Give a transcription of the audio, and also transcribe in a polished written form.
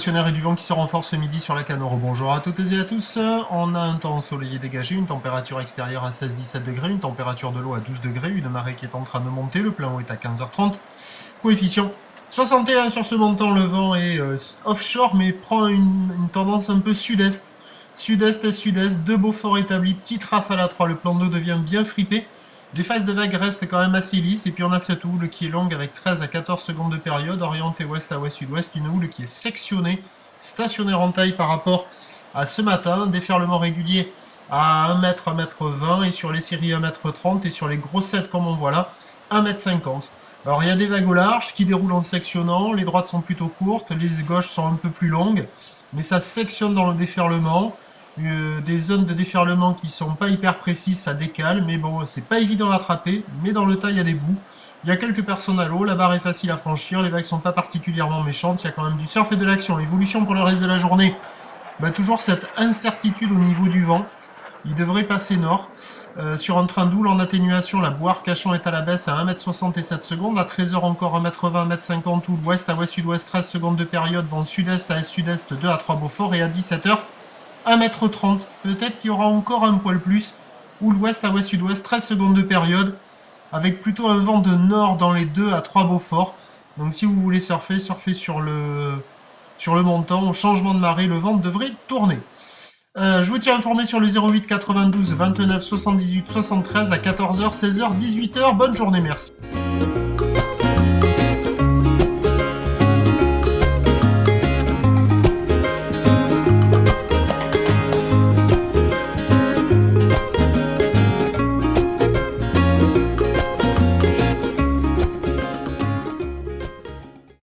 stationnaire et du vent qui se renforce ce midi sur la Canoro. Bonjour à toutes et à tous. On a un temps ensoleillé dégagé, une température extérieure à 16-17 degrés, une température de l'eau à 12 degrés, une marée qui est en train de monter, le plein eau est à 15h30. Coefficient 61 sur ce montant, le vent est offshore mais prend une tendance un peu sud-est. Sud-est et sud-est, deux Beaufort établis, petite rafale à 3, le plan d'eau devient bien fripé. Les phases de vagues restent quand même assez lisses, et puis on a cette houle qui est longue avec 13 à 14 secondes de période, orientée ouest à ouest-sud-ouest, une houle qui est sectionnée, stationnaire en taille par rapport à ce matin, déferlement régulier à 1 m, 1 m 20, et sur les séries 1 m 30, et sur les grossettes comme on voit là, 1 m 50. Alors il y a des vagues au large qui déroulent en sectionnant, les droites sont plutôt courtes, les gauches sont un peu plus longues, mais ça sectionne dans le déferlement. Des zones de déferlement qui sont pas hyper précises, ça décale, mais bon, c'est pas évident à attraper, mais dans le tas, il y a des bouts. Il y a quelques personnes à l'eau, la barre est facile à franchir, les vagues sont pas particulièrement méchantes, il y a quand même du surf et de l'action. Évolution pour le reste de la journée, toujours cette incertitude au niveau du vent. Il devrait passer nord. Sur un train d'houle en atténuation, la Boire-Cachan est à la baisse à 1 m 67 secondes. À 13h encore 1 m 20, 1 m 50 houle ouest à ouest-sud-ouest, 13 secondes de période, vent sud-est à est-sud-est, 2 à 3 Beaufort, et à 17h, 1 m 30, peut-être qu'il y aura encore un poil plus, ou l'ouest à ouest-sud-ouest, 13 secondes de période, avec plutôt un vent de nord dans les 2 à 3 Beaufort. Donc si vous voulez surfer, surfez sur le montant, au changement de marée, le vent devrait tourner. Je vous tiens informé sur le 08 92 29 78 73 à 14h, 16h, 18h. Bonne journée, merci.